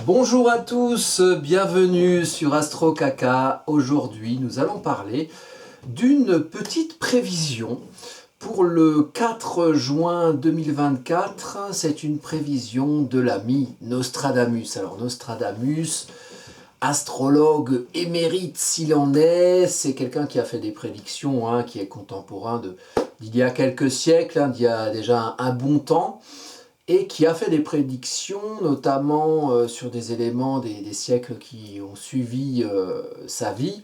Bonjour à tous, bienvenue sur Astro Caca. Aujourd'hui, nous allons parler d'une petite prévision pour le 4 juin 2024. C'est une prévision de l'ami Nostradamus. Alors Nostradamus, astrologue émérite s'il en est, c'est quelqu'un qui a fait des prédictions, qui est contemporain d'il y a quelques siècles, d'il y a déjà un bon temps, et qui a fait des prédictions, notamment sur des éléments des siècles qui ont suivi sa vie,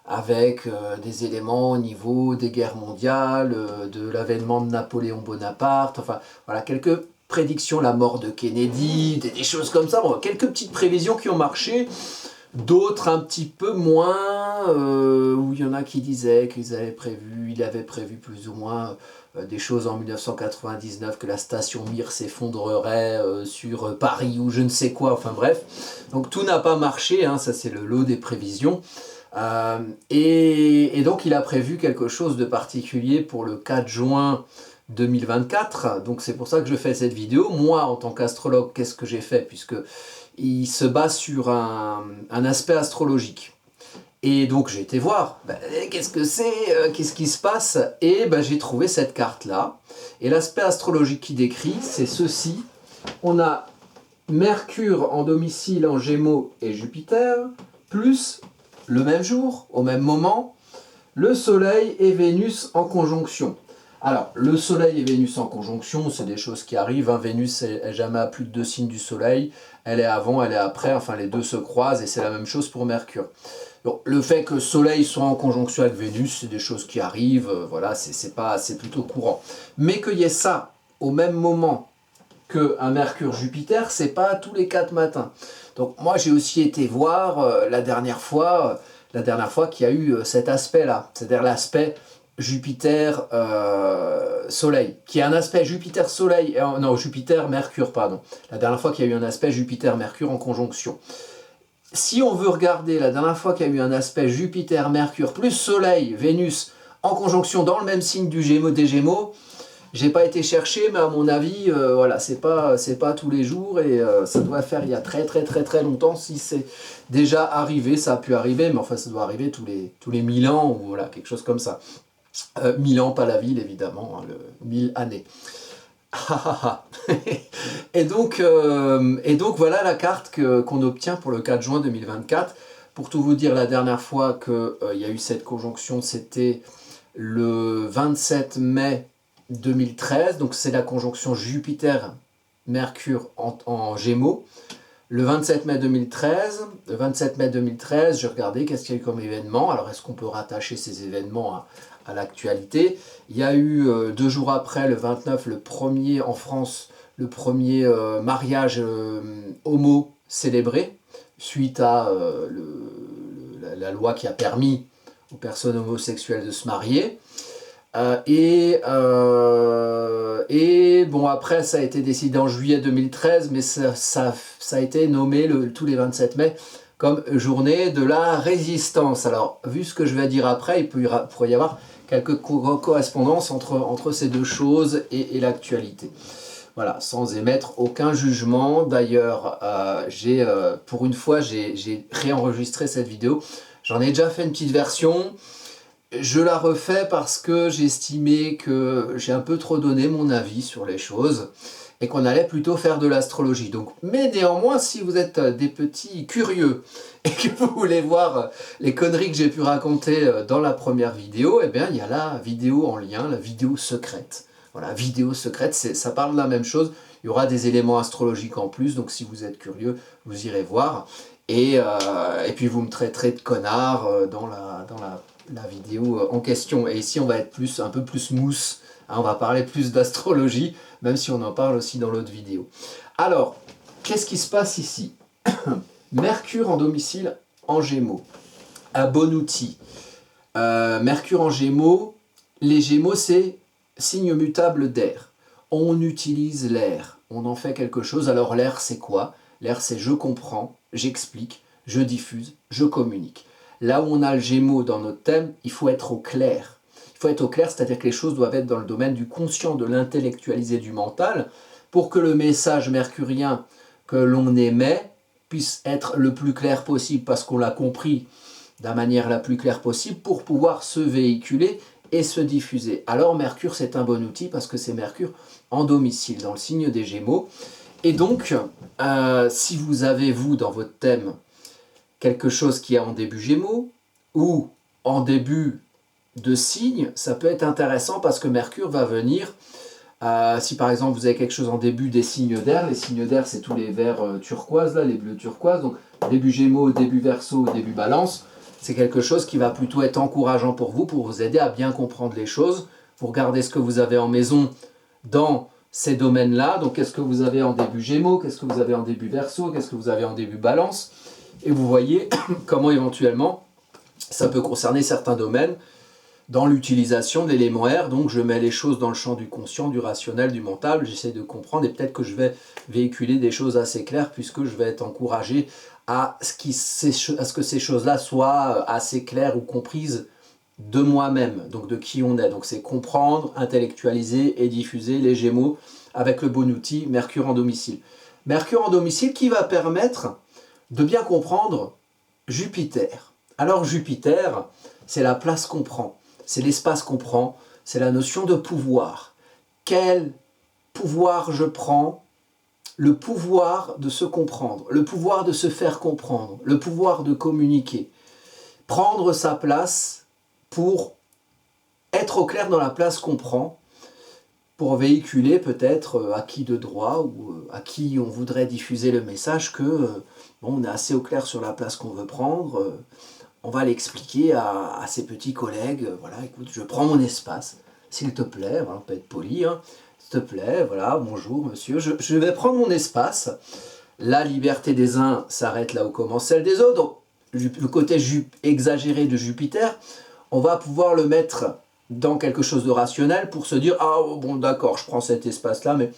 avec des éléments au niveau des guerres mondiales, de l'avènement de Napoléon Bonaparte, enfin voilà, quelques prédictions, la mort de Kennedy, des choses comme ça, bon, quelques petites prévisions qui ont marché, d'autres un petit peu moins, où il y en a qui disaient il avait prévu plus ou moins des choses en 1999, que la station Mir s'effondrerait sur Paris ou je ne sais quoi, enfin bref. Donc tout n'a pas marché, ça c'est le lot des prévisions. Et donc il a prévu quelque chose de particulier pour le 4 juin 2024, donc c'est pour ça que je fais cette vidéo. Moi, en tant qu'astrologue, qu'est-ce que j'ai fait, puisque il se base sur un aspect astrologique. Et donc j'ai été voir, qu'est-ce que c'est, qu'est-ce qui se passe, et j'ai trouvé cette carte-là. Et l'aspect astrologique qui décrit, c'est ceci. On a Mercure en domicile en Gémeaux et Jupiter, plus le même jour, au même moment, le Soleil et Vénus en conjonction. Alors, le Soleil et Vénus en conjonction, c'est des choses qui arrivent. Vénus est jamais à plus de 2 signes du Soleil. Elle est avant, elle est après. Enfin, les deux se croisent et c'est la même chose pour Mercure. Donc, le fait que Soleil soit en conjonction avec Vénus, c'est des choses qui arrivent. Voilà, c'est plutôt courant. Mais qu'il y ait ça au même moment qu'un Mercure-Jupiter, c'est pas tous les 4 matins. Donc, moi, j'ai aussi été voir la dernière fois qu'il y a eu cet aspect-là, c'est-à-dire l'aspect Jupiter-Soleil, qui est un aspect Jupiter-Soleil, non, Jupiter-Mercure, pardon. La dernière fois qu'il y a eu un aspect Jupiter-Mercure en conjonction. Si on veut regarder la dernière fois qu'il y a eu un aspect Jupiter-Mercure plus Soleil-Vénus en conjonction dans le même signe des Gémeaux, j'ai pas été chercher, mais à mon avis, voilà, c'est pas tous les jours, et ça doit faire il y a très longtemps. Si c'est déjà arrivé, ça a pu arriver, mais enfin ça doit arriver tous les 1000 ans, ou voilà, quelque chose comme ça. 1000 ans, pas la ville évidemment, le 1000 années. et donc voilà la carte qu'on obtient pour le 4 juin 2024. Pour tout vous dire, la dernière fois qu'il y a eu cette conjonction, c'était le 27 mai 2013, donc c'est la conjonction Jupiter-Mercure en Gémeaux. Le 27 mai 2013, j'ai regardé qu'est-ce qu'il y a eu comme événement. Alors est-ce qu'on peut rattacher ces événements à l'actualité? Il y a eu 2 jours après, le 29, le premier en France, le premier mariage homo célébré, suite à la loi qui a permis aux personnes homosexuelles de se marier. Et bon, après ça a été décidé en juillet 2013, mais ça a été nommé tous les 27 mai comme journée de la résistance. Alors vu ce que je vais dire après, il pourrait y avoir quelques correspondances entre ces deux choses et l'actualité. Voilà, sans émettre aucun jugement. D'ailleurs, pour une fois, j'ai réenregistré cette vidéo. J'en ai déjà fait une petite version. Je la refais parce que j'estimais que j'ai un peu trop donné mon avis sur les choses et qu'on allait plutôt faire de l'astrologie. Donc, mais néanmoins, si vous êtes des petits curieux et que vous voulez voir les conneries que j'ai pu raconter dans la première vidéo, eh bien, il y a la vidéo en lien, la vidéo secrète. Voilà, vidéo secrète, ça parle de la même chose. Il y aura des éléments astrologiques en plus, donc si vous êtes curieux, vous irez voir. Et puis vous me traiterez de connard dans la vidéo en question. Et ici, on va être un peu plus mousse. On va parler plus d'astrologie, même si on en parle aussi dans l'autre vidéo. Alors, qu'est-ce qui se passe ici? Mercure en domicile en Gémeaux. Un bon outil. Mercure en Gémeaux. Les Gémeaux, c'est signe mutable d'air. On utilise l'air. On en fait quelque chose. Alors, l'air, c'est quoi? L'air, c'est je comprends, j'explique, je diffuse, je communique. Là où on a le Gémeaux dans notre thème, il faut être au clair. Il faut être au clair, c'est-à-dire que les choses doivent être dans le domaine du conscient, de l'intellectualisé, du mental, pour que le message mercurien que l'on émet puisse être le plus clair possible parce qu'on l'a compris de la manière la plus claire possible pour pouvoir se véhiculer et se diffuser. Alors Mercure, c'est un bon outil parce que c'est Mercure en domicile, dans le signe des Gémeaux. Et donc, si vous avez, vous, dans votre thème, quelque chose qui est en début Gémeaux ou en début de signe, ça peut être intéressant parce que Mercure va venir, si par exemple vous avez quelque chose en début des signes d'air, les signes d'air c'est tous les verts turquoise, là, les bleus turquoise, donc début Gémeaux, début Verseau, début Balance, c'est quelque chose qui va plutôt être encourageant pour vous aider à bien comprendre les choses, pour regarder ce que vous avez en maison dans ces domaines-là, donc qu'est-ce que vous avez en début Gémeaux, qu'est-ce que vous avez en début Verseau, qu'est-ce que vous avez en début Balance, et vous voyez comment éventuellement ça peut concerner certains domaines dans l'utilisation de l'élément R. Donc je mets les choses dans le champ du conscient, du rationnel, du mental, j'essaie de comprendre et peut-être que je vais véhiculer des choses assez claires puisque je vais être encouragé à ce que ces choses-là soient assez claires ou comprises de moi-même, donc de qui on est. Donc c'est comprendre, intellectualiser et diffuser les Gémeaux avec le bon outil Mercure en domicile. Mercure en domicile qui va permettre de bien comprendre Jupiter. Alors Jupiter, c'est la place qu'on prend, c'est l'espace qu'on prend, c'est la notion de pouvoir. Quel pouvoir je prends? Le pouvoir de se comprendre, le pouvoir de se faire comprendre, le pouvoir de communiquer. Prendre sa place pour être au clair dans la place qu'on prend, pour véhiculer peut-être à qui de droit ou à qui on voudrait diffuser le message que bon, on est assez au clair sur la place qu'on veut prendre, on va l'expliquer à ses petits collègues, voilà, écoute, je prends mon espace, s'il te plaît, voilà, on peut être poli, hein, s'il te plaît, voilà, bonjour monsieur, je vais prendre mon espace, la liberté des uns s'arrête là où commence celle des autres, donc le côté exagéré de Jupiter, on va pouvoir le mettre dans quelque chose de rationnel pour se dire « Ah bon d'accord, je prends cet espace-là, mais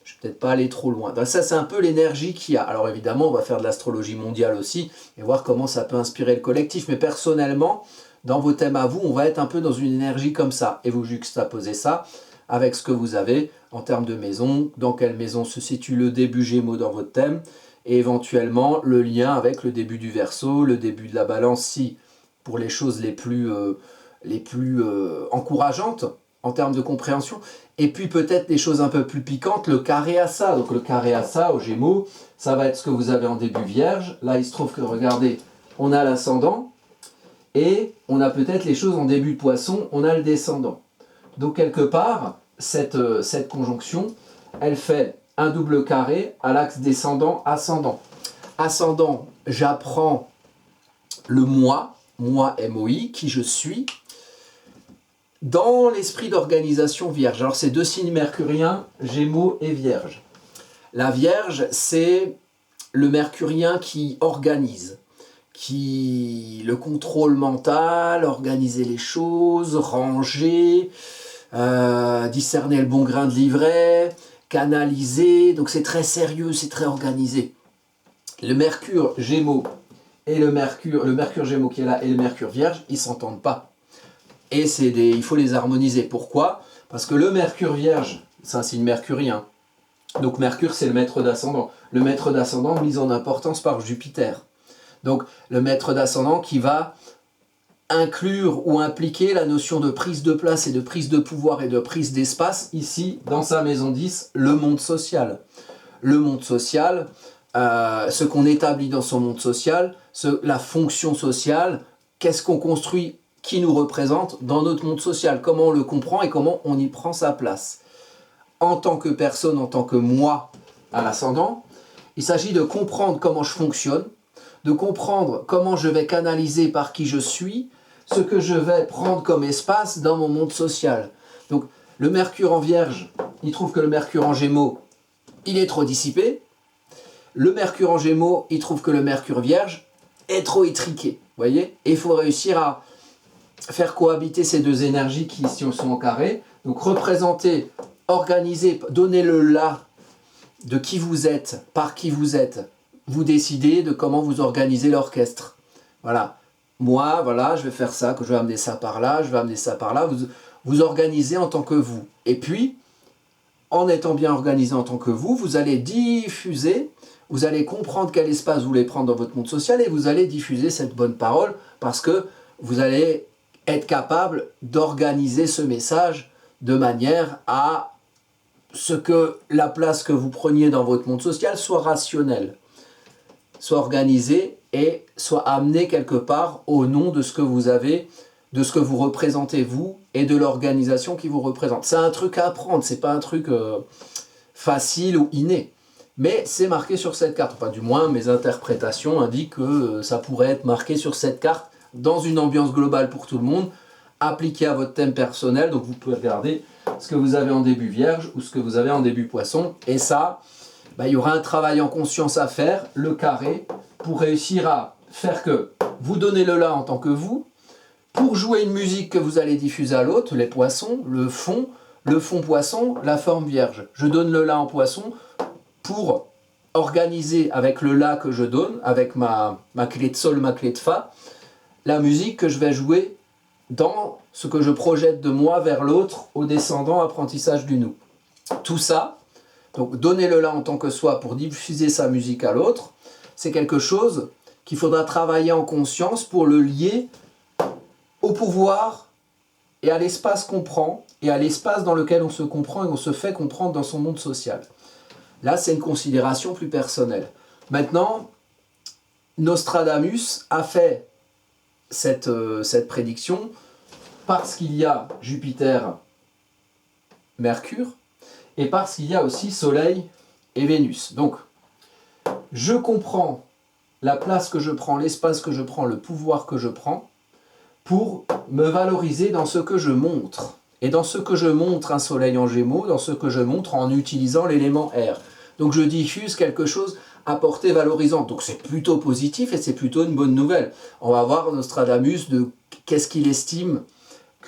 je ne vais peut-être pas aller trop loin. » Donc ça, c'est un peu l'énergie qu'il y a. Alors évidemment, on va faire de l'astrologie mondiale aussi et voir comment ça peut inspirer le collectif. Mais personnellement, dans vos thèmes à vous, on va être un peu dans une énergie comme ça. Et vous juxtaposez ça avec ce que vous avez en termes de maison, dans quelle maison se situe le début Gémeaux dans votre thème, et éventuellement le lien avec le début du Verseau, le début de la Balance, si pour les choses les plus encourageantes en termes de compréhension, et puis peut-être des choses un peu plus piquantes, le carré à ça. Donc le carré à ça au Gémeaux, ça va être ce que vous avez en début Vierge. Là, il se trouve que, regardez, on a l'ascendant, et on a peut-être les choses en début Poisson, on a le descendant. Donc quelque part, cette conjonction, elle fait un double carré à l'axe descendant-ascendant. Ascendant, j'apprends le moi, MOI, qui je suis, dans l'esprit d'organisation Vierge. Alors c'est deux signes mercuriens, Gémeaux et Vierge. La Vierge, c'est le mercurien qui organise, le contrôle mental, organiser les choses, ranger, discerner le bon grain de livret, canaliser, donc c'est très sérieux, c'est très organisé. Le Mercure Gémeaux et le Mercure Gémeaux qui est là et le Mercure Vierge, ils ne s'entendent pas. Et il faut les harmoniser. Pourquoi? Parce que le Mercure Vierge, c'est un signe mercurien. Donc Mercure, c'est le maître d'ascendant. Le maître d'ascendant mis en importance par Jupiter. Donc le maître d'ascendant qui va inclure ou impliquer la notion de prise de place et de prise de pouvoir et de prise d'espace, ici, dans sa maison 10, le monde social. Le monde social, ce qu'on établit dans son monde social, la fonction sociale, qu'est-ce qu'on construit, qui nous représente dans notre monde social, comment on le comprend et comment on y prend sa place. En tant que personne, en tant que moi à l'ascendant, il s'agit de comprendre comment je fonctionne, de comprendre comment je vais canaliser par qui je suis, ce que je vais prendre comme espace dans mon monde social. Donc le Mercure en Vierge, il trouve que le Mercure en Gémeaux, il est trop dissipé. Le Mercure en Gémeaux, il trouve que le Mercure Vierge est trop étriqué. Voyez? Et il faut réussir à faire cohabiter ces deux énergies qui ici sont en carré. Donc représenter, organiser, donner le là de qui vous êtes, par qui vous êtes. Vous décidez de comment vous organisez l'orchestre. Voilà. Moi, voilà, je vais faire ça, que je vais amener ça par là, je vais amener ça par là. Vous organisez en tant que vous. Et puis, en étant bien organisé en tant que vous, vous allez diffuser vous allez comprendre quel espace vous voulez prendre dans votre monde social et vous allez diffuser cette bonne parole parce que vous allez être capable d'organiser ce message de manière à ce que la place que vous preniez dans votre monde social soit rationnelle, soit organisée et soit amenée quelque part au nom de ce que vous avez, de ce que vous représentez vous et de l'organisation qui vous représente. C'est un truc à apprendre, c'est pas un truc facile ou inné. Mais c'est marqué sur cette carte. Enfin, du moins, mes interprétations indiquent que ça pourrait être marqué sur cette carte dans une ambiance globale pour tout le monde, appliqué à votre thème personnel. Donc, vous pouvez regarder ce que vous avez en début Vierge ou ce que vous avez en début Poisson. Et ça, il y aura un travail en conscience à faire, le carré, pour réussir à faire que vous donnez le là en tant que vous, pour jouer une musique que vous allez diffuser à l'autre, les Poissons, le fond Poisson, la forme Vierge. Je donne le là en Poisson pour organiser avec le la que je donne, avec ma clé de sol, ma clé de fa, la musique que je vais jouer dans ce que je projette de moi vers l'autre, au descendant apprentissage du nous. Tout ça, donc donner le la en tant que soi pour diffuser sa musique à l'autre, c'est quelque chose qu'il faudra travailler en conscience pour le lier au pouvoir et à l'espace qu'on prend, et à l'espace dans lequel on se comprend et on se fait comprendre dans son monde social. Là, c'est une considération plus personnelle. Maintenant, Nostradamus a fait cette prédiction parce qu'il y a Jupiter, Mercure, et parce qu'il y a aussi Soleil et Vénus. Donc, je comprends la place que je prends, l'espace que je prends, le pouvoir que je prends, pour me valoriser dans ce que je montre. Et dans ce que je montre un soleil en Gémeaux, dans ce que je montre en utilisant l'élément air. Donc je diffuse quelque chose à portée valorisante. Donc c'est plutôt positif et c'est plutôt une bonne nouvelle. On va voir Nostradamus de qu'est-ce qu'il estime,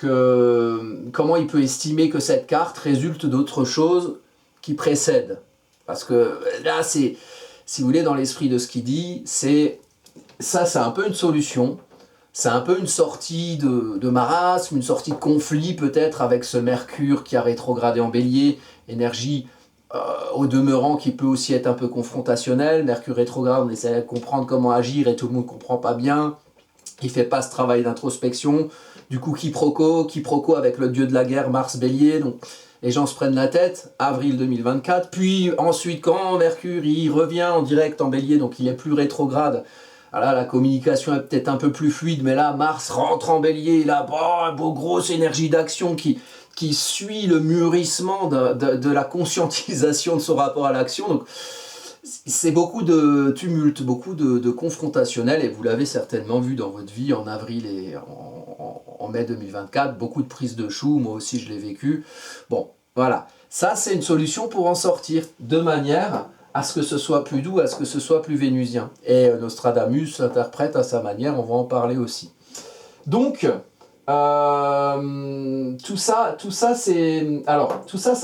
comment il peut estimer que cette carte résulte d'autre chose qui précède. Parce que là, c'est, si vous voulez, dans l'esprit de ce qu'il dit, c'est un peu une solution. C'est un peu une sortie de marasme, une sortie de conflit peut-être avec ce Mercure qui a rétrogradé en Bélier, énergie au demeurant qui peut aussi être un peu confrontationnelle. Mercure rétrograde, on essaie de comprendre comment agir et tout le monde ne comprend pas bien. Il ne fait pas ce travail d'introspection. Du coup, quiproquo avec le dieu de la guerre, Mars Bélier. Donc les gens se prennent la tête, avril 2024. Puis ensuite, quand Mercure il revient en direct en Bélier, donc il est plus rétrograde, là, la communication est peut-être un peu plus fluide, mais là, Mars rentre en Bélier, là, grosse énergie d'action qui suit le mûrissement de la conscientisation de son rapport à l'action. Donc, c'est beaucoup de tumulte, beaucoup de confrontationnel, et vous l'avez certainement vu dans votre vie en avril et en mai 2024, beaucoup de prises de choux, moi aussi je l'ai vécu. Bon, voilà. Ça, c'est une solution pour en sortir, de manière à ce que ce soit plus doux, à ce que ce soit plus vénusien. Et Nostradamus l'interprète à sa manière, on va en parler aussi. Donc, tout ça, ça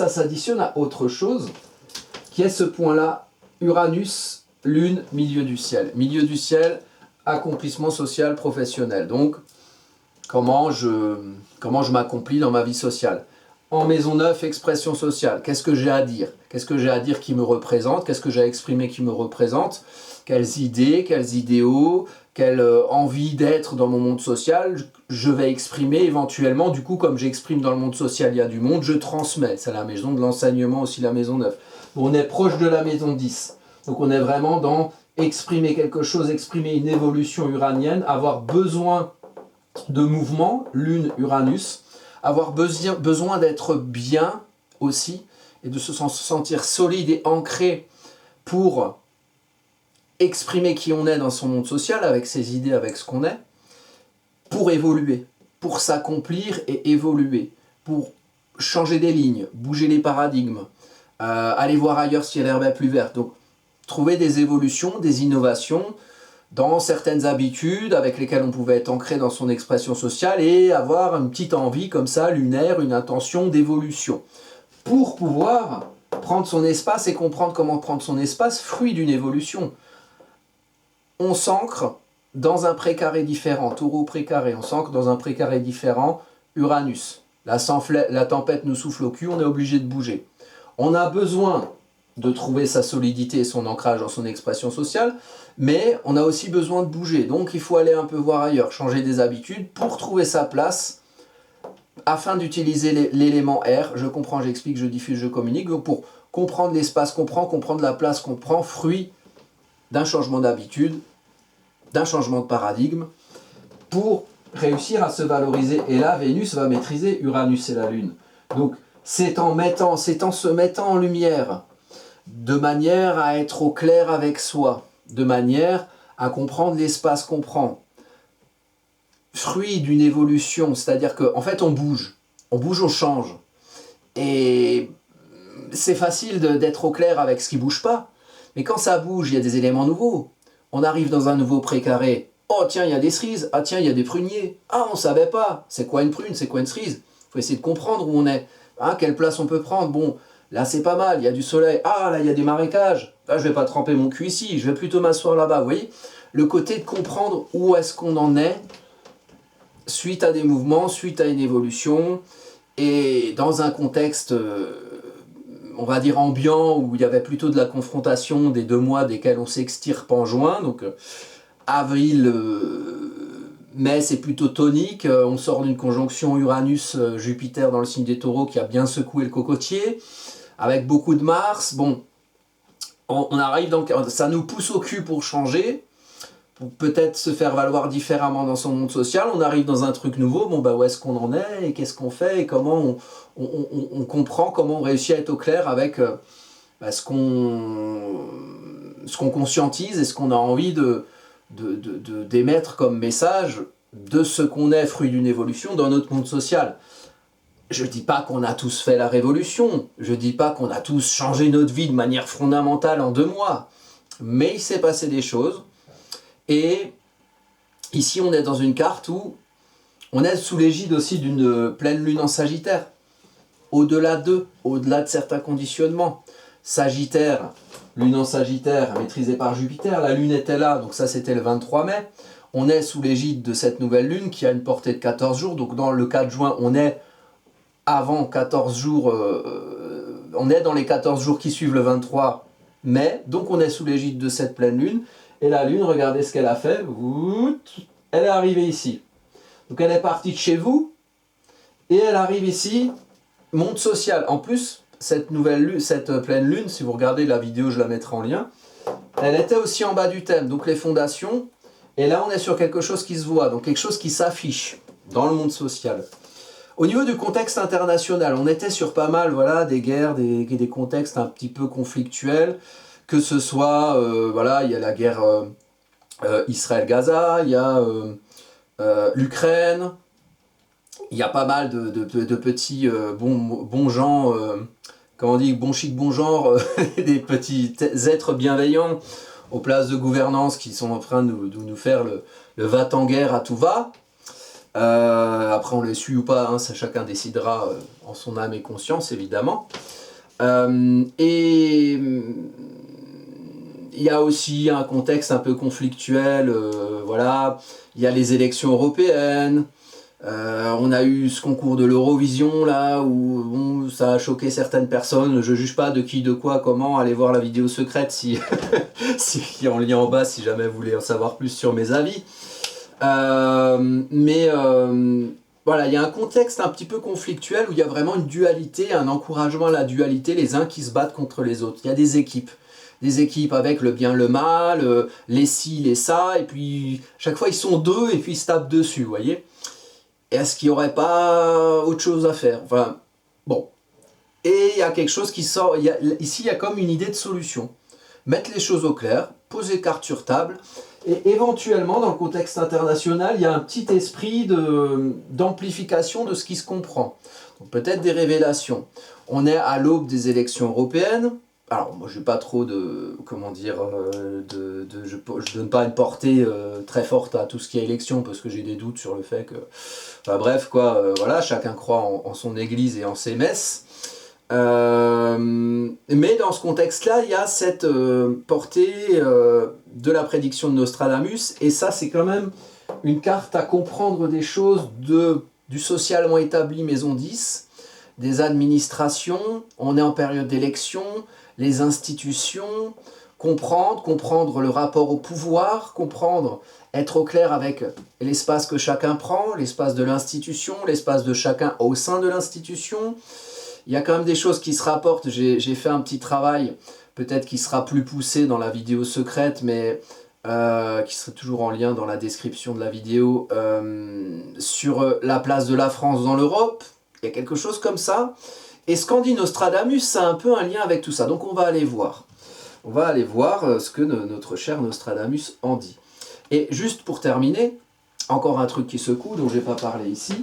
s'additionne à autre chose, qui est ce point-là, Uranus, Lune, milieu du ciel. Milieu du ciel, accomplissement social, professionnel. Donc, comment je m'accomplis dans ma vie sociale. En maison 9, expression sociale. Qu'est-ce que j'ai à dire? Qu'est-ce que j'ai à dire qui me représente? Qu'est-ce que j'ai à exprimer qui me représente? Quelles idées, quels idéaux, quelle envie d'être dans mon monde social je vais exprimer éventuellement. Du coup, comme j'exprime dans le monde social, il y a du monde, je transmets. C'est la maison de l'enseignement aussi, la maison 9. Bon, on est proche de la maison 10. Donc on est vraiment dans exprimer quelque chose, exprimer une évolution uranienne, avoir besoin de mouvement, Lune, Uranus, avoir besoin d'être bien aussi, et de se sentir solide et ancré pour exprimer qui on est dans son monde social, avec ses idées, avec ce qu'on est, pour évoluer, pour s'accomplir et évoluer, pour changer des lignes, bouger les paradigmes, aller voir ailleurs si l'herbe est plus verte. Donc, trouver des évolutions, des innovations, dans certaines habitudes avec lesquelles on pouvait être ancré dans son expression sociale et avoir une petite envie comme ça, lunaire, une intention d'évolution. Pour pouvoir prendre son espace et comprendre comment prendre son espace, fruit d'une évolution. On s'ancre dans un précaré différent, taureau précaré, on s'ancre dans un précaré différent, Uranus. La tempête nous souffle au cul, on est obligé de bouger. On a besoin de trouver sa solidité et son ancrage dans son expression sociale, mais on a aussi besoin de bouger. Donc il faut aller un peu voir ailleurs, changer des habitudes pour trouver sa place, afin d'utiliser l'élément R. Je comprends, j'explique, je diffuse, je communique. Donc pour comprendre l'espace qu'on prend, comprendre la place qu'on prend, fruit d'un changement d'habitude, d'un changement de paradigme, pour réussir à se valoriser. Et là, Vénus va maîtriser Uranus et la Lune. Donc c'est en se mettant en lumière, de manière à être au clair avec soi, de manière à comprendre l'espace qu'on prend, fruit d'une évolution, c'est-à-dire qu'en fait on bouge, on change. Et c'est facile d'être au clair avec ce qui ne bouge pas, mais quand ça bouge, il y a des éléments nouveaux. On arrive dans un nouveau précaré. Oh tiens, il y a des cerises. Ah tiens, il y a des pruniers. Ah, on ne savait pas. C'est quoi une prune? C'est quoi une cerise? Il faut essayer de comprendre où on est. Hein, quelle place on peut prendre? Bon, là c'est pas mal, il y a du soleil. Ah, là il y a des marécages. Là je ne vais pas tremper mon cul ici, je vais plutôt m'asseoir là-bas. Vous voyez? Le côté de comprendre où est-ce qu'on en est, suite à des mouvements, suite à une évolution, et dans un contexte, on va dire ambiant, où il y avait plutôt de la confrontation des 2 mois desquels on s'extirpe en juin, donc avril, mai c'est plutôt tonique, on sort d'une conjonction Uranus-Jupiter dans le signe des Taureaux qui a bien secoué le cocotier, avec beaucoup de Mars. Bon, on arrive donc, ça nous pousse au cul pour changer, pour peut-être se faire valoir différemment dans son monde social. On arrive dans un truc nouveau, bon bah où est-ce qu'on en est, et qu'est-ce qu'on fait, et comment on comprend, comment on réussit à être au clair avec ce qu'on conscientise et ce qu'on a envie d'émettre comme message de ce qu'on est, fruit d'une évolution dans notre monde social. Je ne dis pas qu'on a tous fait la révolution, je ne dis pas qu'on a tous changé notre vie de manière fondamentale en 2 mois, mais il s'est passé des choses. Et ici, on est dans une carte où on est sous l'égide aussi d'une pleine lune en Sagittaire. Au-delà de certains conditionnements. Sagittaire, lune en Sagittaire, maîtrisée par Jupiter, la lune était là, donc ça c'était le 23 mai. On est sous l'égide de cette nouvelle lune qui a une portée de 14 jours, donc dans le 4 juin, on est avant 14 jours, on est dans les 14 jours qui suivent le 23 mai, donc on est sous l'égide de cette pleine lune. Et la Lune, regardez ce qu'elle a fait. Elle est arrivée ici. Donc elle est partie de chez vous. Et elle arrive ici, monde social. En plus, cette nouvelle lune, cette pleine lune, si vous regardez la vidéo, je la mettrai en lien, elle était aussi en bas du thème. Donc les fondations. Et là, on est sur quelque chose qui se voit. Donc quelque chose qui s'affiche dans le monde social. Au niveau du contexte international, on était sur pas mal, voilà, des guerres, des contextes un petit peu conflictuels. Que ce soit, voilà, il y a la guerre Israël-Gaza, il y a l'Ukraine, il y a pas mal de petits bons gens, comment on dit, bon chic, bon genre, des petits êtres bienveillants aux places de gouvernance qui sont en train de nous faire le va-t-en-guerre à tout va. Après on les suit ou pas, hein, ça chacun décidera en son âme et conscience évidemment. Et il y a aussi un contexte un peu conflictuel, voilà. Il y a les élections européennes, on a eu ce concours de l'Eurovision là, où bon, ça a choqué certaines personnes, je juge pas de qui, de quoi, comment, allez voir la vidéo secrète qui est en lien en bas si jamais vous voulez en savoir plus sur mes avis. Voilà, il y a un contexte un petit peu conflictuel où il y a vraiment une dualité, un encouragement à la dualité, les uns qui se battent contre les autres. Il y a des équipes avec le bien, le mal, les ci, les ça, et puis chaque fois ils sont 2 et puis ils se tapent dessus, vous voyez. Est-ce qu'il n'y aurait pas autre chose à faire? Enfin, bon. Et il y a quelque chose qui sort, ici il y a comme une idée de solution. Mettre les choses au clair, poser carte sur table, et éventuellement dans le contexte international, il y a un petit esprit d'amplification de ce qui se comprend. Donc peut-être des révélations. On est à l'aube des élections européennes. Alors moi je n'ai pas trop de, comment dire, je donne pas une portée très forte à tout ce qui est élection parce que j'ai des doutes sur le fait que, enfin bref quoi, voilà, chacun croit en son église et en ses messes. Mais dans ce contexte-là, il y a cette portée de la prédiction de Nostradamus, et ça c'est quand même une carte à comprendre des choses du socialement établi maison 10, des administrations, on est en période d'élection, les institutions, comprendre le rapport au pouvoir, être au clair avec l'espace que chacun prend, l'espace de l'institution, l'espace de chacun au sein de l'institution. Il y a quand même des choses qui se rapportent, j'ai fait un petit travail, peut-être qui sera plus poussé dans la vidéo secrète, mais qui serait toujours en lien dans la description de la vidéo, sur la place de la France dans l'Europe. Il y a quelque chose comme ça. Et ce qu'en dit Nostradamus, ça a un peu un lien avec tout ça. Donc on va aller voir. On va aller voir ce que notre cher Nostradamus en dit. Et juste pour terminer, encore un truc qui secoue, dont je n'ai pas parlé ici.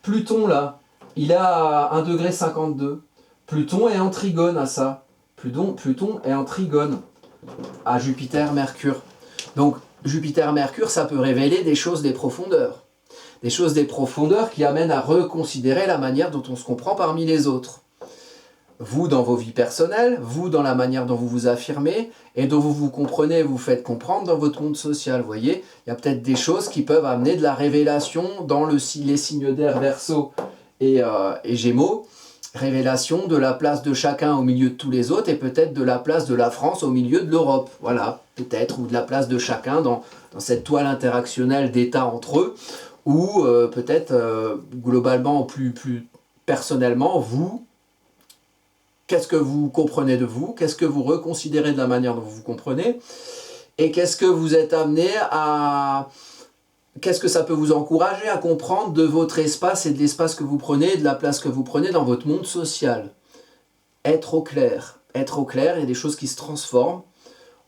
Pluton, là, il est à 1,52 degrés. Pluton est en trigone à ça. Pluton est en trigone à Jupiter-Mercure. Donc, Jupiter-Mercure, ça peut révéler des choses des profondeurs. Des choses des profondeurs qui amènent à reconsidérer la manière dont on se comprend parmi les autres. Vous, dans vos vies personnelles, vous, dans la manière dont vous vous affirmez, et dont vous vous comprenez, vous faites comprendre dans votre monde social. Vous voyez, il y a peut-être des choses qui peuvent amener de la révélation dans les signes d'air Verseau et Gémeaux. Révélation de la place de chacun au milieu de tous les autres, et peut-être de la place de la France au milieu de l'Europe. Voilà, peut-être, ou de la place de chacun dans cette toile interactionnelle d'États entre eux, ou peut-être globalement, plus personnellement, vous, qu'est-ce que vous comprenez de vous, qu'est-ce que vous reconsidérez de la manière dont vous vous comprenez, et qu'est-ce que vous êtes amené à... Qu'est-ce que ça peut vous encourager à comprendre de votre espace et de l'espace que vous prenez, et de la place que vous prenez dans votre monde social. Être au clair. Être au clair, il y a des choses qui se transforment,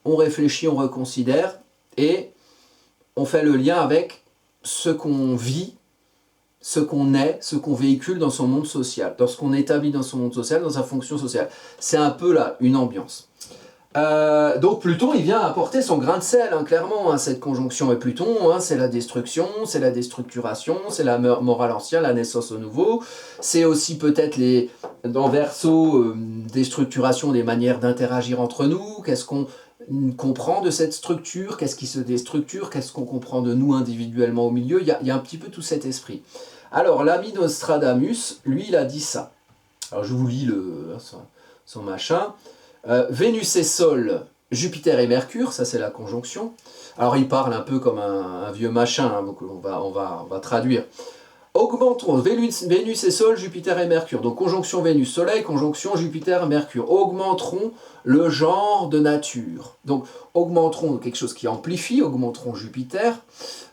on réfléchit, on reconsidère, et on fait le lien avec ce qu'on vit, ce qu'on est, ce qu'on véhicule dans son monde social, dans ce qu'on établit dans son monde social, dans sa fonction sociale. C'est un peu là, une ambiance. Donc Pluton, il vient apporter son grain de sel, hein, clairement, hein, cette conjonction. Et Pluton, hein, c'est la destruction, c'est la déstructuration, c'est la morale ancienne, la naissance au nouveau. C'est aussi peut-être dans Verseau, déstructuration des manières d'interagir entre nous. Qu'est-ce qu'on comprend de cette structure? Qu'est-ce qui se déstructure? Qu'est-ce qu'on comprend de nous individuellement au milieu? Il y a un petit peu tout cet esprit. Alors, l'ami Nostradamus, lui, il a dit ça. Alors, je vous lis son machin. Vénus et Sol, Jupiter et Mercure, ça c'est la conjonction. Alors il parle un peu comme un vieux machin, hein, donc on va traduire. Augmenteront Vénus et Sol, Jupiter et Mercure. Donc conjonction Vénus-Soleil, conjonction Jupiter-Mercure. Augmenteront le genre de nature. Donc augmenteront quelque chose qui amplifie, augmenteront Jupiter.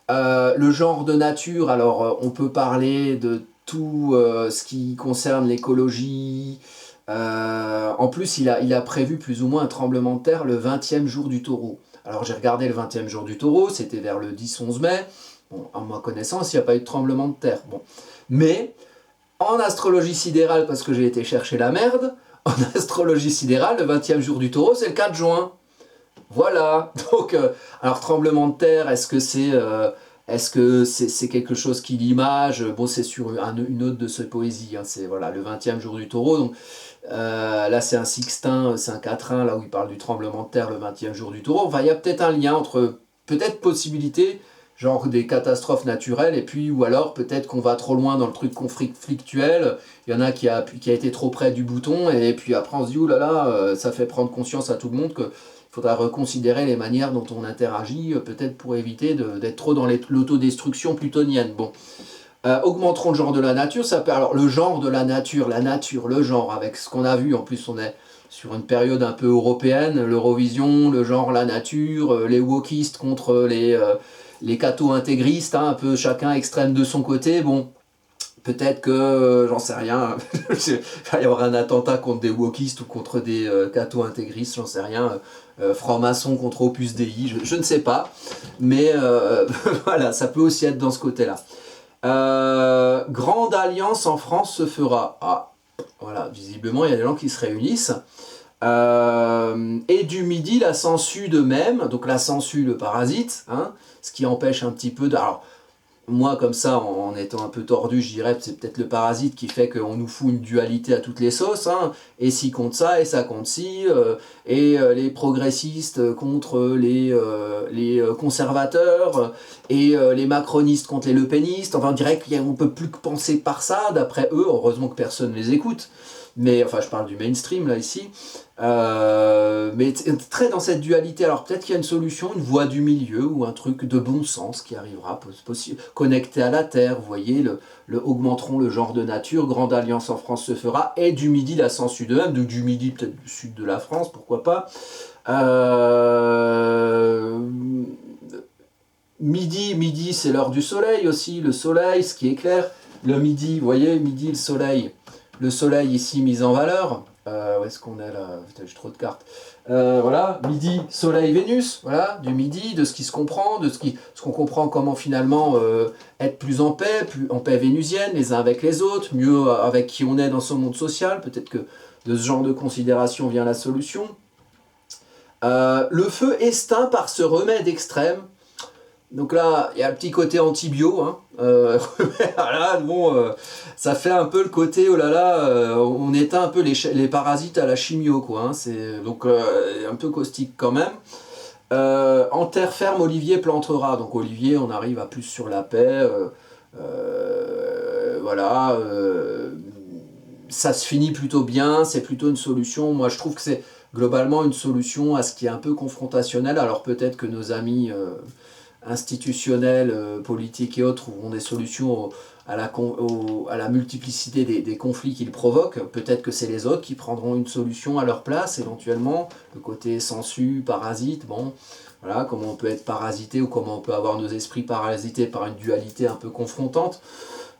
Le genre de nature, alors on peut parler de tout ce qui concerne l'écologie. En plus, il a prévu plus ou moins un tremblement de terre le 20e jour du Taureau. Alors j'ai regardé le 20e jour du Taureau, c'était vers le 10-11 mai. Bon, à ma connaissance, il n'y a pas eu de tremblement de terre. Bon. Mais en astrologie sidérale, parce que j'ai été chercher la merde, en astrologie sidérale, le 20e jour du Taureau, c'est le 4 juin. Voilà. Donc, alors tremblement de terre, est-ce que c'est quelque chose qui l'image? Bon, c'est sur une autre de ses poésies, hein, c'est voilà, le 20e jour du Taureau. Donc, là, c'est un sextin, c'est un quatrain, là où il parle du tremblement de terre le 20e jour du Taureau. Enfin, il y a peut-être un lien entre, peut-être possibilité, genre des catastrophes naturelles, et puis, ou alors peut-être qu'on va trop loin dans le truc conflictuel. Il y en a qui a été trop près du bouton, et puis après on se dit, oh là là, ça fait prendre conscience à tout le monde que il faudra reconsidérer les manières dont on interagit, peut-être pour éviter d'être trop dans l'autodestruction plutonienne. Bon. Augmenteront le genre de la nature, ça peut, alors le genre de la nature, le genre, avec ce qu'on a vu, en plus on est sur une période un peu européenne, l'Eurovision, le genre, la nature, les wokistes contre les catho-intégristes, hein, un peu chacun extrême de son côté, bon, peut-être que, j'en sais rien, il va y avoir un attentat contre des wokistes ou contre des catho-intégristes, j'en sais rien, franc-maçon contre Opus Dei, je ne sais pas, mais voilà, ça peut aussi être dans ce côté-là. Grande alliance en France se fera. Ah, voilà, visiblement il y a des gens qui se réunissent. Et du midi la sangsue de même, donc la sangsue le parasite, hein, ce qui empêche un petit peu de... Alors, moi comme ça, en étant un peu tordu, je dirais que c'est peut-être le parasite qui fait qu'on nous fout une dualité à toutes les sauces, hein, et ci contre ça, et ça contre ci, et les progressistes contre les conservateurs, et les macronistes contre les lepénistes. Enfin, on dirait qu'on ne peut plus que penser par ça, d'après eux, heureusement que personne ne les écoute. mais enfin je parle du mainstream là ici, mais très dans cette dualité. Alors peut-être qu'il y a une solution, une voie du milieu ou un truc de bon sens qui arrivera, connecté à la Terre, vous voyez, augmenteront le genre de nature, grande alliance en France se fera, et du Midi la sans sud même, du Midi peut-être du sud de la France, pourquoi pas. Midi c'est l'heure du soleil aussi, le soleil, ce qui est clair. Le midi, vous voyez, midi, le soleil ici mis en valeur. Où est-ce qu'on est là? Putain, j'ai trop de cartes. Voilà, midi, soleil, Vénus, voilà, du midi, de ce qui se comprend, de ce qu'on comprend comment finalement être plus en paix vénusienne, les uns avec les autres, mieux avec qui on est dans ce monde social. Peut-être que de ce genre de considération vient la solution. Le feu extinct par ce remède extrême. Donc là, il y a le petit côté anti-bio, hein. Voilà, bon, ça fait un peu le côté, oh là là, on éteint un peu les parasites à la chimio, quoi, hein. C'est donc un peu caustique quand même. En terre ferme, Olivier plantera. Donc Olivier, on arrive à plus sur la paix. Voilà, ça se finit plutôt bien, c'est plutôt une solution. Moi, je trouve que c'est globalement une solution à ce qui est un peu confrontationnel. Alors peut-être que nos amis institutionnels, politiques et autres trouveront des solutions à la multiplicité des conflits qu'ils provoquent. Peut-être que c'est les autres qui prendront une solution à leur place, éventuellement. Le côté sensu, parasite, bon, voilà, comment on peut être parasité ou comment on peut avoir nos esprits parasités par une dualité un peu confrontante.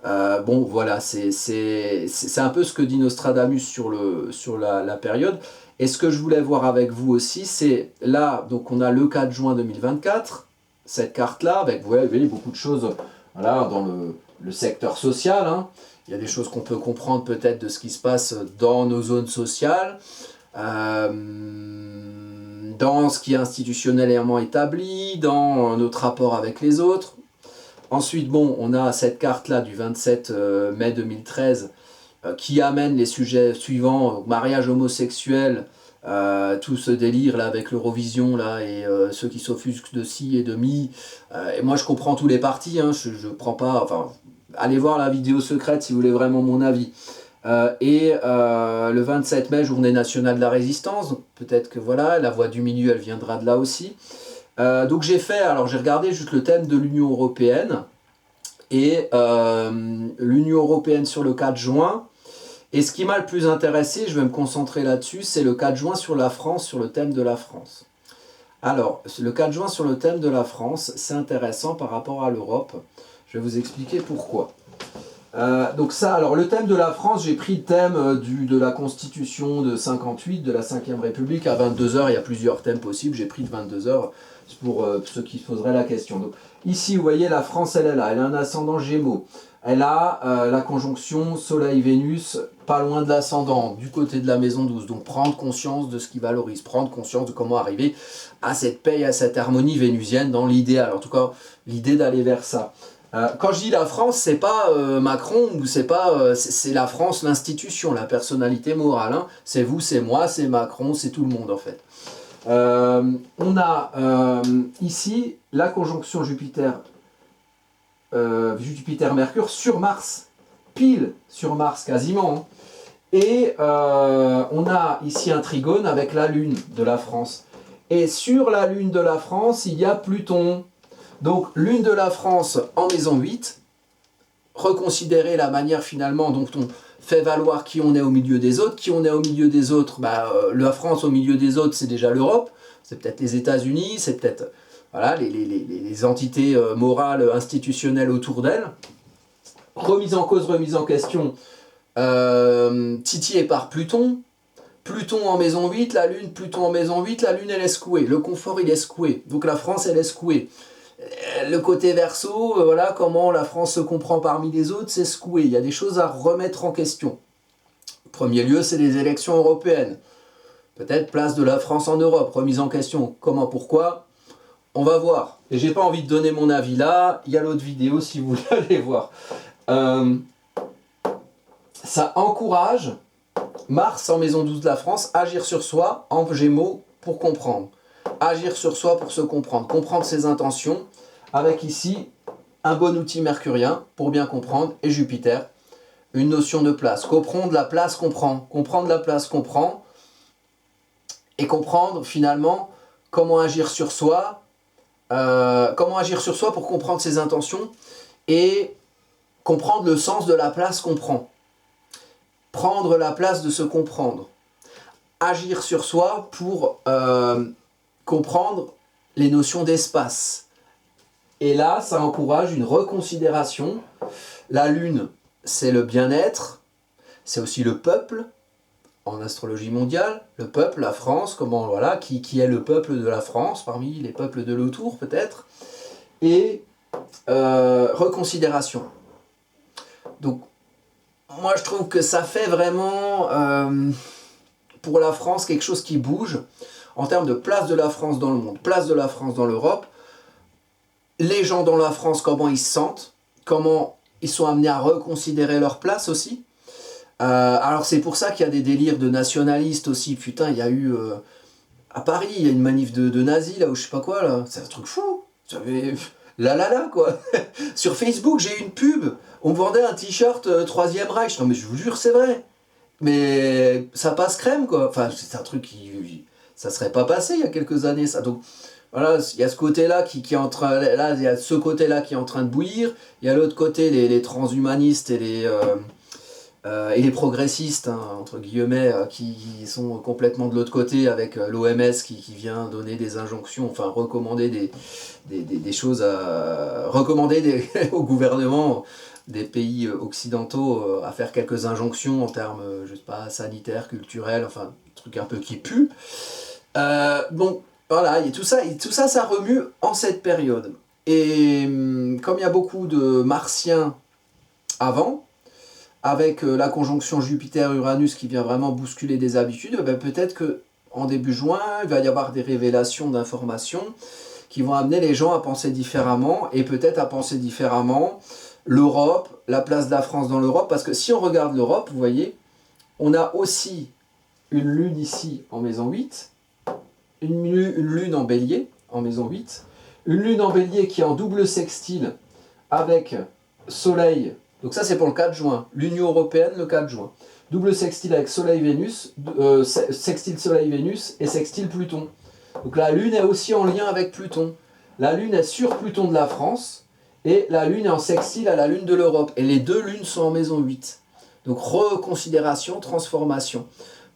Bon, voilà, c'est un peu ce que dit Nostradamus sur la période. Et ce que je voulais voir avec vous aussi, c'est là, donc on a le 4 juin 2024, cette carte-là, avec, vous voyez, beaucoup de choses voilà, dans le secteur social. Hein. Il y a des choses qu'on peut comprendre peut-être de ce qui se passe dans nos zones sociales, dans ce qui est institutionnellement établi, dans notre rapport avec les autres. Ensuite, bon, on a cette carte-là du 27 mai 2013 qui amène les sujets suivants, mariage homosexuel, tout ce délire là avec l'Eurovision là et ceux qui s'offusquent de ci et de mi. Et moi je comprends tous les partis, hein, je prends pas, enfin, allez voir la vidéo secrète si vous voulez vraiment mon avis. Le 27 mai, journée nationale de la résistance, donc peut-être que voilà, la voix du milieu elle viendra de là aussi. Donc j'ai regardé juste le thème de l'Union Européenne et l'Union Européenne sur le 4 juin. Et ce qui m'a le plus intéressé, je vais me concentrer là-dessus, c'est le 4 juin sur la France, sur le thème de la France. Alors, le 4 juin sur le thème de la France, c'est intéressant par rapport à l'Europe. Je vais vous expliquer pourquoi. Donc ça, alors le thème de la France, j'ai pris le thème de la Constitution de 58, de la 5e République, à 22 h. Il y a plusieurs thèmes possibles, j'ai pris de 22 h pour ceux qui se poseraient la question. Donc, ici, vous voyez, la France, elle est là, elle a un ascendant Gémeaux. Elle a la conjonction Soleil-Vénus, pas loin de l'ascendant, du côté de la maison 12. Donc prendre conscience de ce qui valorise, prendre conscience de comment arriver à cette paix, à cette harmonie vénusienne dans l'idéal. En tout cas, l'idée d'aller vers ça. Quand je dis la France, c'est pas Macron ou c'est pas c'est la France, l'institution, la personnalité morale. Hein. C'est vous, c'est moi, c'est Macron, c'est tout le monde en fait. On a ici la conjonction Jupiter-Mercure sur Mars, pile sur Mars quasiment. Hein. Et on a ici un trigone avec la Lune de la France. Et sur la Lune de la France, il y a Pluton. Donc, Lune de la France en maison 8, reconsidérer la manière finalement dont on fait valoir qui on est au milieu des autres. Qui on est au milieu des autres, la France au milieu des autres, c'est déjà l'Europe, c'est peut-être les États-Unis, c'est peut-être voilà, les entités morales, institutionnelles autour d'elle. Remise en cause, remise en question, titillé par Pluton. Pluton en maison 8, la Lune, Pluton en maison 8, la Lune elle est secouée, le confort il est secoué, donc la France elle est secouée. Le côté Verseau, voilà comment la France se comprend parmi les autres, c'est secoué. Il y a des choses à remettre en question. En premier lieu, c'est les élections européennes. Peut-être place de la France en Europe, remise en question. Comment, pourquoi? On va voir. Et j'ai pas envie de donner mon avis là. Il y a l'autre vidéo si vous voulez aller voir. Ça encourage Mars en maison 12 de la France, agir sur soi en Gémeaux pour comprendre. Agir sur soi pour se comprendre. Comprendre ses intentions avec ici un bon outil mercurien pour bien comprendre et Jupiter. une notion de place. Comprendre la place qu'on prend. Comprendre la place qu'on prend. Et comprendre finalement comment agir sur soi. Comment agir sur soi pour comprendre ses intentions. Et comprendre le sens de la place qu'on prend. Prendre la place de se comprendre. Agir sur soi pour comprendre les notions d'espace. Et là, ça encourage une reconsidération. La lune, c'est le bien-être, c'est aussi le peuple, en astrologie mondiale, le peuple, la France, comment, voilà, qui est le peuple de la France, parmi les peuples de l'autour peut-être, et reconsidération. Donc, moi je trouve que ça fait vraiment, pour la France, quelque chose qui bouge, en termes de place de la France dans le monde, place de la France dans l'Europe, les gens dans la France, comment ils se sentent, comment ils sont amenés à reconsidérer leur place aussi. Alors c'est pour ça qu'il y a des délires de nationalistes aussi. Putain, il y a eu à Paris, il y a une manif de nazis là, ou je sais pas quoi là. C'est un truc fou. Là quoi. Sur Facebook, j'ai eu une pub. On me vendait un t-shirt Troisième Reich. Non mais je vous jure, c'est vrai. Mais ça passe crème quoi. Enfin, c'est un truc qui ça serait pas passé il y a quelques années ça. Donc voilà, il y a ce côté-là qui est en train, là, il y a ce côté-là qui est en train de bouillir. Il y a l'autre côté, les transhumanistes et les progressistes, hein, entre guillemets, qui sont complètement de l'autre côté avec l'OMS qui vient donner des injonctions, enfin recommander des choses, recommander au gouvernement des pays occidentaux à faire quelques injonctions en termes, je sais pas, sanitaires, culturels, enfin, trucs un peu qui puent. Donc, voilà, et tout ça, ça remue en cette période. Et comme il y a beaucoup de martiens avant, avec la conjonction Jupiter-Uranus qui vient vraiment bousculer des habitudes, ben peut-être qu'en début juin, il va y avoir des révélations d'informations qui vont amener les gens à penser différemment, et peut-être à penser différemment l'Europe, la place de la France dans l'Europe, parce que si on regarde l'Europe, vous voyez, on a aussi une lune ici en maison 8, une lune en bélier en maison 8, une lune en bélier qui est en double sextile avec Soleil, donc ça c'est pour le 4 juin, l'Union Européenne le 4 juin, double sextile avec Soleil-Vénus, sextile Soleil-Vénus et sextile Pluton. Donc la lune est aussi en lien avec Pluton. La lune est sur Pluton de la France et la lune est en sextile à la lune de l'Europe. Et les deux lunes sont en maison 8. Donc reconsidération, transformation.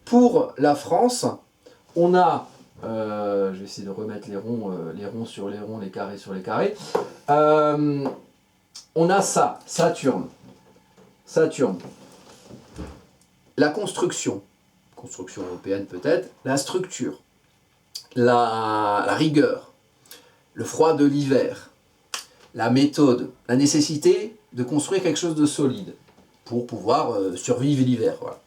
Pour la France, on a, je vais essayer de remettre les ronds sur les ronds, les carrés sur les carrés. On a ça, Saturne. La construction européenne peut-être, la structure, la rigueur, le froid de l'hiver, la méthode, la nécessité de construire quelque chose de solide pour pouvoir survivre l'hiver. Voilà.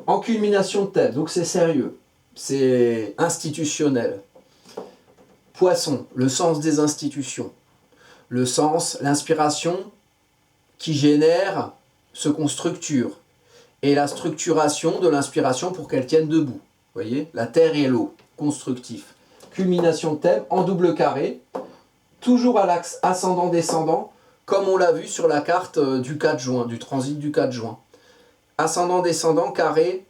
En culmination de thème, donc c'est sérieux, c'est institutionnel. Poisson, le sens des institutions, le sens, l'inspiration qui génère ce qu'on structure, et la structuration de l'inspiration pour qu'elle tienne debout. Vous voyez, la terre et l'eau, constructif. Culmination de thème en double carré, toujours à l'axe ascendant-descendant, comme on l'a vu sur la carte du 4 juin, du transit du 4 juin. Ascendant-descendant, carré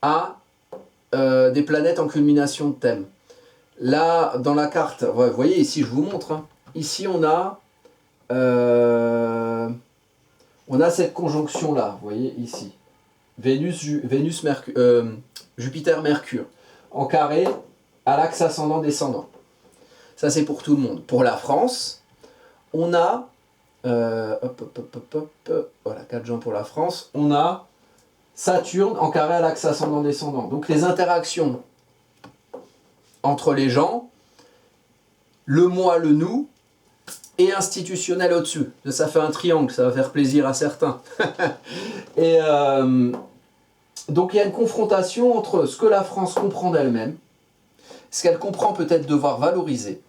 à des planètes en culmination de thème. Là, dans la carte, vous voyez ici, je vous montre, hein, ici on a cette conjonction-là, vous voyez ici. Jupiter-Mercure, en carré à l'axe ascendant-descendant. Ça, c'est pour tout le monde. Pour la France, on a, voilà, 4 juin pour la France, on a Saturne en carré à l'axe ascendant-descendant. Donc les interactions entre les gens, le moi, le nous, et institutionnel au-dessus. Ça fait un triangle, ça va faire plaisir à certains. Et donc il y a une confrontation entre ce que la France comprend d'elle-même, ce qu'elle comprend peut-être devoir valoriser,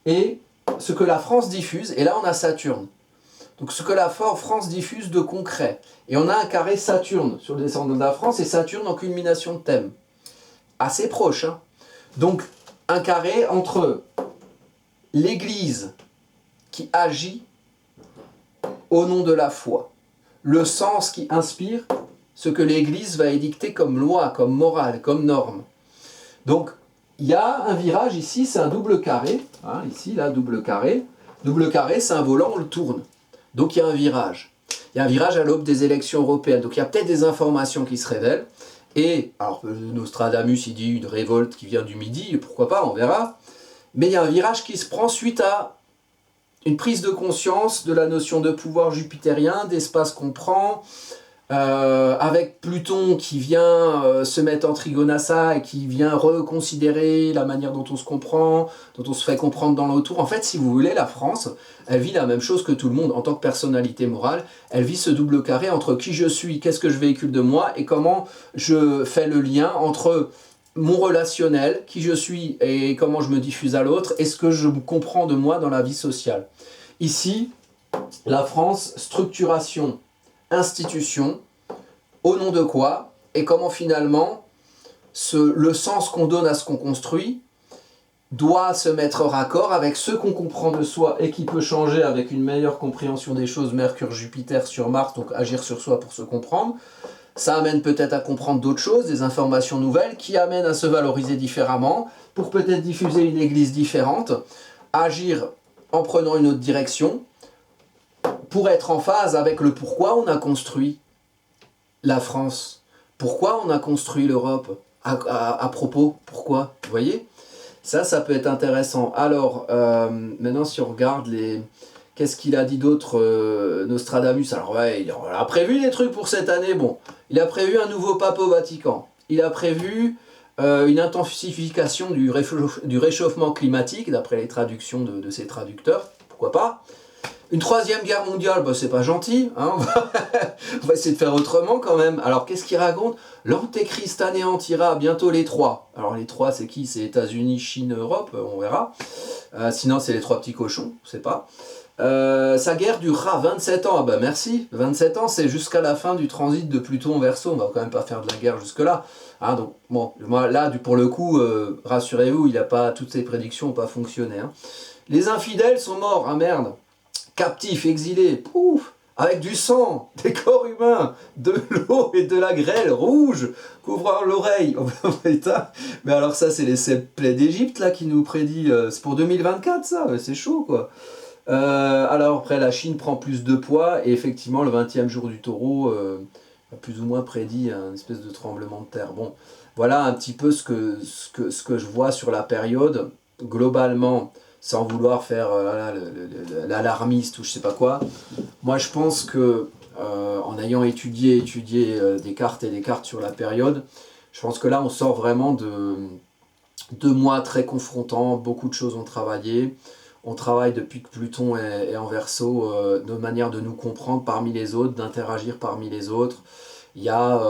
et ce que la France diffuse, et là on a Saturne. Donc ce que la France diffuse de concret. Et on a un carré Saturne sur le descendant de la France, et Saturne en culmination de thème. Assez proche, hein. Donc un carré entre l'Église qui agit au nom de la foi. le sens qui inspire ce que l'Église va édicter comme loi, comme morale, comme norme. Donc, il y a un virage ici, c'est un double carré. Hein, ici, là, double carré. Double carré, c'est un volant, on le tourne. Donc, il y a un virage. Il y a un virage à l'aube des élections européennes. Donc, il y a peut-être des informations qui se révèlent. Et, alors, Nostradamus, il dit une révolte qui vient du Midi, pourquoi pas, on verra. Mais il y a un virage qui se prend suite à une prise de conscience de la notion de pouvoir jupitérien, d'espace qu'on prend, avec Pluton qui vient se mettre en trigone à ça et qui vient reconsidérer la manière dont on se comprend, dont on se fait comprendre dans l'autour. En fait, si vous voulez, la France, elle vit la même chose que tout le monde en tant que personnalité morale. Elle vit ce double carré entre qui je suis, qu'est-ce que je véhicule de moi et comment je fais le lien entre mon relationnel, qui je suis et comment je me diffuse à l'autre, et ce que je comprends de moi dans la vie sociale. Ici, la France, structuration, institution, au nom de quoi, et comment finalement le sens qu'on donne à ce qu'on construit doit se mettre raccord avec ce qu'on comprend de soi et qui peut changer avec une meilleure compréhension des choses, Mercure, Jupiter sur Mars, donc agir sur soi pour se comprendre. Ça amène peut-être à comprendre d'autres choses, des informations nouvelles, qui amènent à se valoriser différemment, pour peut-être diffuser une église différente, agir en prenant une autre direction, pour être en phase avec le pourquoi on a construit la France, pourquoi on a construit l'Europe, à propos, pourquoi, vous voyez? Ça peut être intéressant. Alors, maintenant si on regarde les... Qu'est-ce qu'il a dit d'autre, Nostradamus? Alors ouais, il a prévu des trucs pour cette année. Bon, il a prévu un nouveau pape au Vatican. Il a prévu une intensification du réchauffement climatique, d'après les traductions de ses traducteurs. Pourquoi pas? Une troisième guerre mondiale, bah, c'est pas gentil. Hein, on va essayer de faire autrement quand même. Alors qu'est-ce qu'il raconte? L'Antéchrist anéantira bientôt les trois. Alors les trois, c'est qui? C'est États-Unis, Chine, Europe, on verra. Sinon, c'est les trois petits cochons, on sait pas. Sa guerre durera 27 ans. Ah bah merci, 27 ans, c'est jusqu'à la fin du transit de Pluton en Verseau. On va quand même pas faire de la guerre jusque-là. Hein, donc, bon, moi, là, pour le coup, rassurez-vous, toutes ces prédictions n'ont pas fonctionné. Hein. Les infidèles sont morts, ah merde. Captifs, exilés, pouf, avec du sang, des corps humains, de l'eau et de la grêle rouge, couvrant l'oreille. Mais alors ça, c'est les 7 plaies d'Égypte là qui nous prédit. C'est pour 2024 ça, c'est chaud quoi. Alors après, la Chine prend plus de poids et effectivement, le 20e jour du taureau a plus ou moins prédit un espèce de tremblement de terre. Bon, voilà un petit peu ce que je vois sur la période, globalement, sans vouloir faire l'alarmiste ou je sais pas quoi. Moi, je pense que, en ayant étudié des cartes et des cartes sur la période, je pense que là, on sort vraiment de 2 mois très confrontants, beaucoup de choses ont travaillé. On travaille depuis que Pluton est en Verseau, de manière de nous comprendre parmi les autres, d'interagir parmi les autres. Il y a,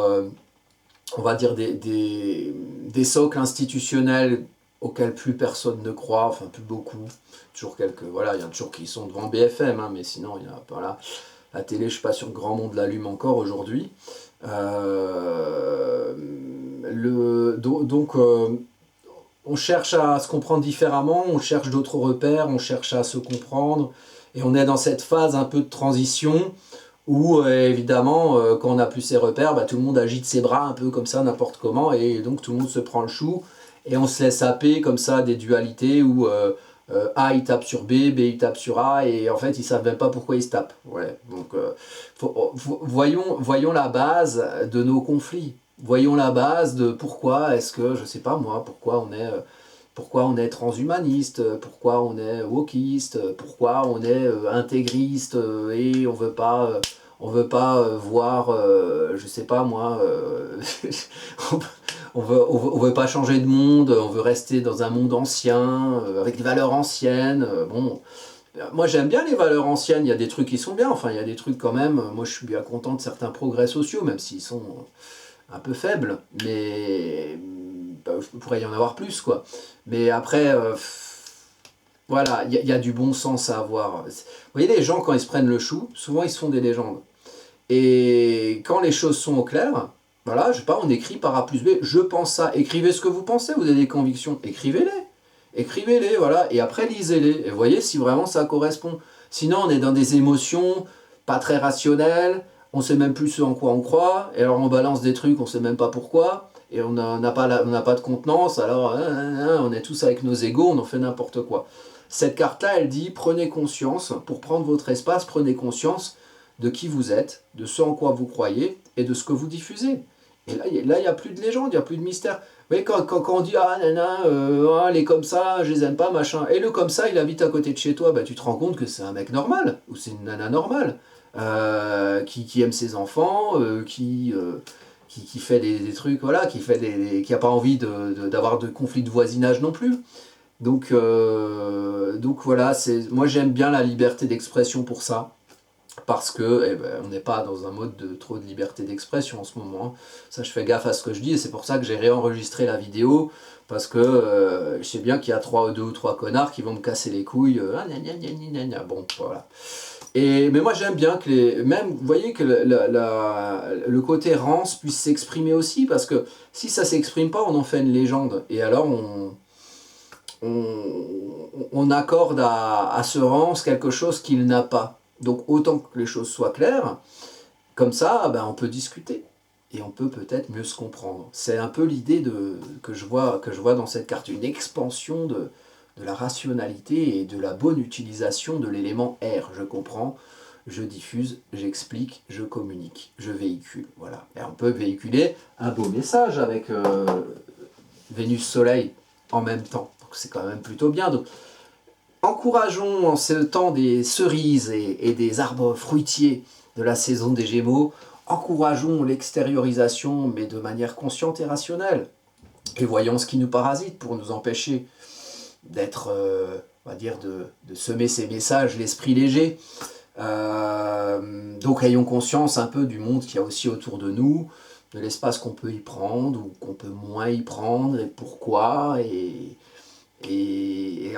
on va dire, des socles institutionnels auxquels plus personne ne croit, enfin plus beaucoup. Toujours quelques, voilà, il y en a toujours qui sont devant BFM, hein, mais sinon, il y a, voilà, la télé, je ne suis pas sûr que grand monde l'allume encore aujourd'hui. On cherche à se comprendre différemment, on cherche d'autres repères, on cherche à se comprendre, et on est dans cette phase un peu de transition où évidemment quand on n'a plus ses repères, bah, tout le monde agite ses bras un peu comme ça, n'importe comment, et donc tout le monde se prend le chou, et on se laisse happer comme ça des dualités où A il tape sur B, B il tape sur A, et en fait ils ne savent même pas pourquoi ils se tapent. Ouais, donc voyons la base de nos conflits. Voyons la base de pourquoi est-ce que, je sais pas moi, pourquoi on est transhumaniste, pourquoi on est wokiste, pourquoi on est intégriste et on veut pas voir, je sais pas moi, on veut pas changer de monde, on veut rester dans un monde ancien, avec des valeurs anciennes, bon... Moi j'aime bien les valeurs anciennes, il y a des trucs qui sont bien, enfin il y a des trucs quand même, moi je suis bien content de certains progrès sociaux, même s'ils sont un peu faibles, mais bah, il pourrait y en avoir plus quoi. Mais après, voilà, il y a du bon sens à avoir. Vous voyez les gens quand ils se prennent le chou, souvent ils se font des légendes. Et quand les choses sont au clair, voilà, je sais pas, on écrit par A plus B, je pense ça, écrivez ce que vous pensez, vous avez des convictions, écrivez-les, voilà, et après lisez-les, et voyez si vraiment ça correspond. Sinon on est dans des émotions pas très rationnelles, on sait même plus ce en quoi on croit, et alors on balance des trucs, on sait même pas pourquoi, et on n'a pas, pas de contenance, alors on est tous avec nos égos, on en fait n'importe quoi. Cette carte-là, elle dit, prenez conscience, pour prendre votre espace, prenez conscience de qui vous êtes, de ce en quoi vous croyez, et de ce que vous diffusez. Et là, il n'y a plus de légende, il n'y a plus de mystère. Vous voyez, quand on dit, ah, nana, elle est comme ça, je les aime pas, machin, et le comme ça, il habite à côté de chez toi, bah, tu te rends compte que c'est un mec normal, ou c'est une nana normale, qui aime ses enfants, qui fait des trucs, voilà, qui n'a pas envie d'avoir de conflits de voisinage non plus. Donc voilà, moi j'aime bien la liberté d'expression pour ça, parce que on n'est pas dans un mode de trop de liberté d'expression en ce moment. Hein. Ça, je fais gaffe à ce que je dis, et c'est pour ça que j'ai réenregistré la vidéo, parce que je sais bien qu'il y a deux ou trois connards qui vont me casser les couilles. Bon, voilà. Mais moi j'aime bien que même, vous voyez, que le côté rance puisse s'exprimer aussi, parce que si ça s'exprime pas, on en fait une légende, et alors on accorde à ce rance quelque chose qu'il n'a pas. Donc autant que les choses soient claires, comme ça, ben, on peut discuter. Et on peut peut-être mieux se comprendre. C'est un peu l'idée que je vois dans cette carte, une expansion de la rationalité et de la bonne utilisation de l'élément R. Je comprends, je diffuse, j'explique, je communique, je véhicule. Voilà. Et on peut véhiculer un beau message avec Vénus-Soleil en même temps. Donc c'est quand même plutôt bien. Donc, encourageons en ce temps des cerises et des arbres fruitiers de la saison des Gémeaux, encourageons l'extériorisation, mais de manière consciente et rationnelle. Et voyons ce qui nous parasite pour nous empêcher d'être, on va dire, de semer ces messages, l'esprit léger. Donc ayons conscience un peu du monde qu'il y a aussi autour de nous, de l'espace qu'on peut y prendre ou qu'on peut moins y prendre, et pourquoi, et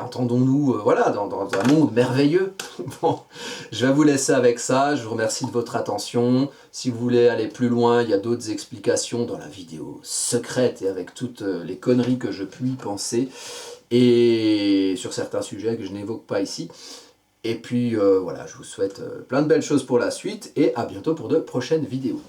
entendons-nous voilà, dans un monde merveilleux. Bon, je vais vous laisser avec ça, je vous remercie de votre attention. Si vous voulez aller plus loin, il y a d'autres explications dans la vidéo secrète et avec toutes les conneries que je puis penser, et sur certains sujets que je n'évoque pas ici. Et puis voilà, je vous souhaite plein de belles choses pour la suite, et à bientôt pour de prochaines vidéos.